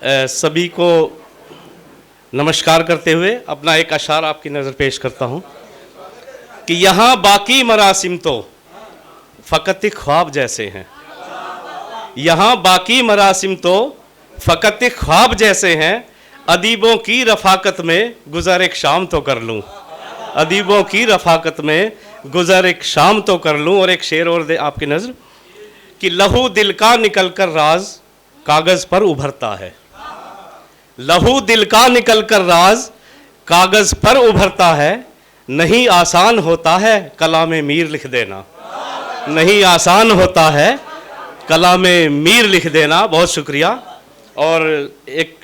सभी को नमस्कार करते हुए अपना एक अशार आपकी नज़र पेश करता हूँ कि यहाँ बाकी मरासिम तो फ़कत ख्वाब जैसे हैं। यहाँ बाकी मरासिम तो फ़कत ख्वाब जैसे हैं। अदीबों की रफ़ाकत में गुज़र एक शाम तो कर लूँ। अदीबों की रफ़ाकत में गुज़र एक शाम तो कर लूँ। और एक शेर और दे आपकी नज़र कि लहू दिल का निकल कर राज कागज़ पर उभरता है। लहू दिल का निकल कर राज कागज़ पर उभरता है। नहीं आसान होता है कलामे मीर लिख देना। नहीं आसान होता है कलामे मीर लिख देना। बहुत शुक्रिया। और एक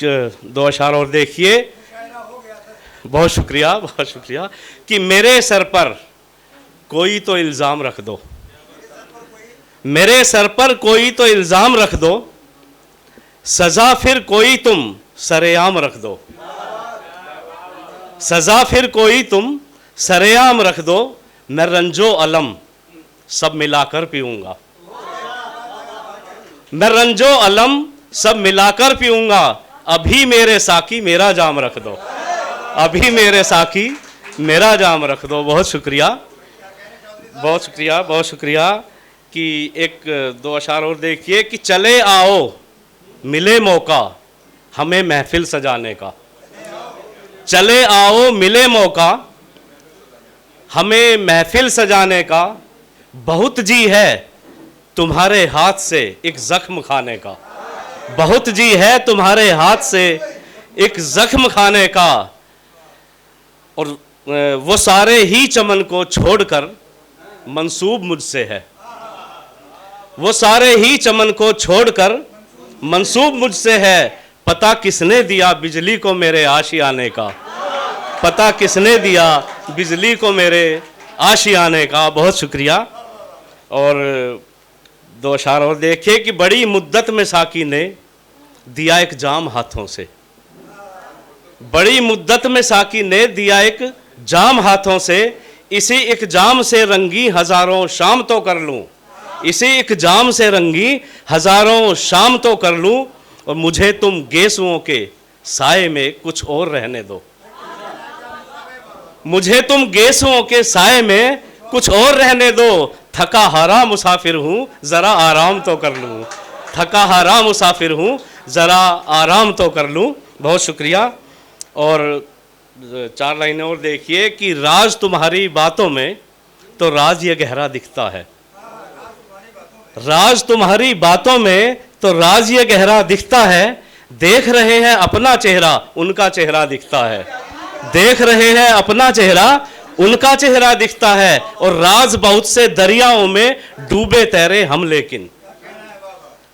दो अशार और देखिए। बहुत शुक्रिया कि मेरे सर पर कोई तो इल्ज़ाम रख दो। मेरे सर पर कोई तो इल्ज़ाम रख दो। सज़ा फिर कोई तुम सरेआम रख दो। सज़ा फिर कोई तुम सरेआम रख दो। मैं रंजो अलम सब मिलाकर पीऊँगा। मैं रंजो अलम सब मिलाकर पीऊँगा। अभी मेरे साकी मेरा जाम रख दो। अभी मेरे साकी मेरा जाम रख दो। बहुत शुक्रिया कि एक दो अशार और देखिए कि चले आओ मिले मौका हमें महफिल सजाने का। चले आओ मिले मौका हमें महफिल सजाने का। बहुत जी है तुम्हारे हाथ से एक ज़ख्म खाने का। बहुत जी है तुम्हारे हाथ से एक ज़ख्म खाने का। और वो सारे ही चमन को छोड़कर मंसूब मुझसे है। वो सारे ही चमन को छोड़कर मंसूब मुझसे है। पता किसने दिया बिजली को मेरे आशियाने का। पता किसने दिया बिजली को मेरे आशियाने का। बहुत शुक्रिया। और दो अशार और देखिए कि बड़ी मुद्दत में साकी ने दिया एक जाम हाथों से। बड़ी मुद्दत में साकी ने दिया एक जाम हाथों से। इसी एक जाम से रंगी हज़ारों शाम तो कर लूँ। इसी एक जाम से रंगी हज़ारों शाम तो कर लूँ। और मुझे तुम गेसुओं के साए में कुछ और रहने दो। मुझे तुम गेसुओं के साए में कुछ और रहने दो। थका हारा मुसाफिर हूँ ज़रा आराम तो कर लूँ। थका हारा मुसाफिर हूँ ज़रा आराम तो कर लूँ। बहुत शुक्रिया। और चार लाइनें और देखिए कि राज तुम्हारी बातों में तो राज ये गहरा दिखता है। राज तुम्हारी बातों में तो राज ये गहरा दिखता है। देख रहे हैं अपना चेहरा उनका चेहरा दिखता है। देख रहे हैं अपना चेहरा उनका चेहरा दिखता है। और राज बहुत से दरियाओं में डूबे तैरे हम लेकिन।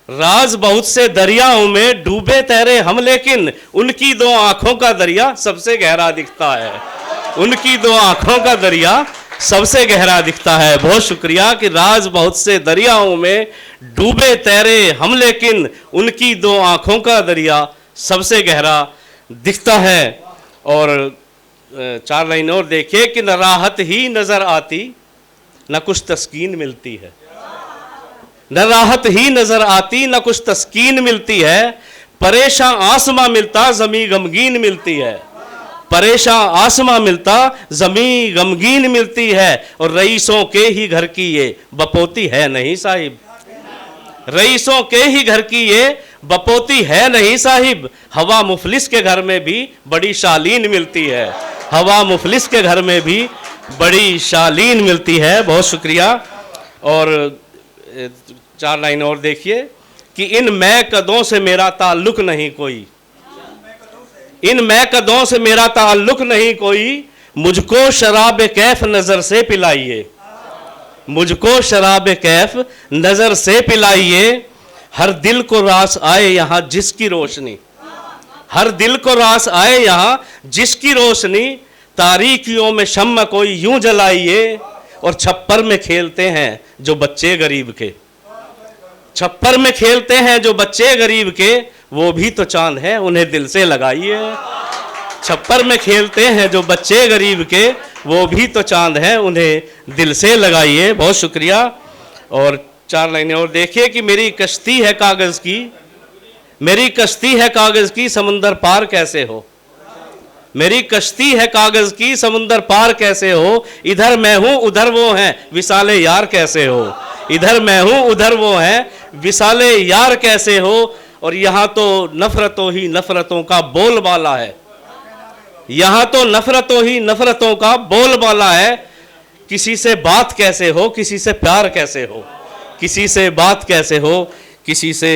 राज बहुत से दरियाओं में डूबे तैरे हम लेकिन। उनकी दो आंखों का दरिया सबसे गहरा दिखता है। उनकी दो आंखों का दरिया सबसे गहरा दिखता है। बहुत शुक्रिया कि राज बहुत से दरियाओं में डूबे तैरे हम लेकिन। उनकी दो आंखों का दरिया सबसे गहरा दिखता है। और चार लाइन और देखिए कि न राहत ही नज़र आती न कुछ तस्कीन मिलती है। न राहत ही नज़र आती न कुछ तस्कीन मिलती है। परेशान आसमां मिलता ज़मी गमगीन मिलती है। परेशान आसमां मिलता ज़मी गमगीन मिलती है। और रईसों के ही घर की ये बपोती है नहीं साहिब। रईसों के ही घर की ये बपोती है नहीं साहिब। हवा मुफलिस के घर में भी बड़ी शालीन मिलती है। हवा मुफलिस के घर में भी बड़ी शालीन मिलती है। बहुत शुक्रिया। और चार लाइन और देखिए कि इन मैं कदों से मेरा ताल्लुक नहीं कोई। इन मैं कदों से मेरा ताल्लुक नहीं कोई। मुझको शराब कैफ नज़र से पिलाइए। मुझको शराब कैफ नज़र से पिलाइए। हर दिल को रास आए यहाँ जिसकी रोशनी। हर दिल को रास आए यहाँ जिसकी रोशनी। तारीकियों में शम्मा कोई यूं जलाइए। और छप्पर में खेलते हैं जो बच्चे गरीब के। छप्पर में खेलते हैं जो बच्चे गरीब के। वो भी तो चांद है उन्हें दिल से लगाइए। छप्पर में खेलते हैं जो बच्चे गरीब के। वो भी तो चांद है उन्हें दिल से लगाइए। बहुत शुक्रिया। और चार लाइनें और देखिए कि मेरी कश्ती है कागज़ की मेरी कश्ती है कागज की समुंदर पार कैसे हो, मेरी कश्ती है कागज की समुंदर पार कैसे हो, इधर मैं हूं उधर वो हैं विसाले यार कैसे हो, इधर मैं हूं उधर वो हैं विसाले यार कैसे हो। और यहां तो नफरतों ही नफरतों का बोलबाला है, यहां तो नफरतों ही नफरतों का बोलबाला है। किसी से बात कैसे हो, किसी से प्यार कैसे हो, किसी से बात कैसे हो, किसी से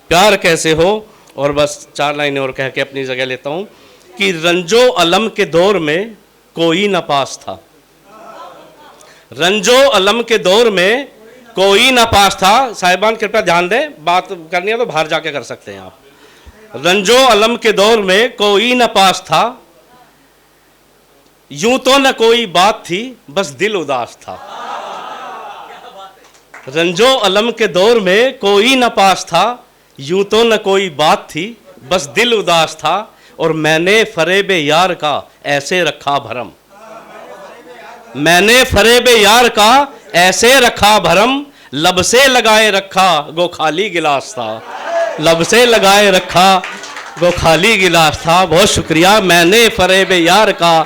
प्यार कैसे हो। और बस 4 लाइनें और कह के अपनी जगह लेता हूं कि रंजो अलम के दौर में कोई न पास था, रंजो अलम के दौर में कोई न पास था। साहिबान कृपया ध्यान दें, बात करनी है तो बाहर जाके कर सकते हैं आप। रंजो अलम के दौर में कोई न पास था, यूं तो न कोई बात थी बस दिल उदास था। रंजो अलम के दौर में कोई न पास था, यूं तो न कोई बात थी बस दिल उदास था। और मैंने फरेबे यार का ऐसे रखा भरम, मैंने फरेबे यार का ऐसे रखा भरम, लब से लगाए रखा गो खाली गिलास था, लब से लगाए रखा गो खाली गिलास था। बहुत शुक्रिया। मैंने फरेबे यार का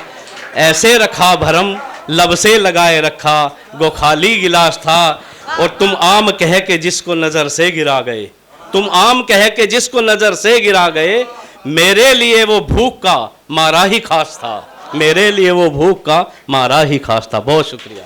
ऐसे रखा भरम, लब से लगाए रखा गो खाली गिलास था। और तुम आम कह के जिसको नजर से गिरा गए, तुम आम कह के जिसको नजर से गिरा गए, मेरे लिए वो भूख का मारा ही खास था, मेरे लिए वो भूख का मारा ही खास था। बहुत शुक्रिया।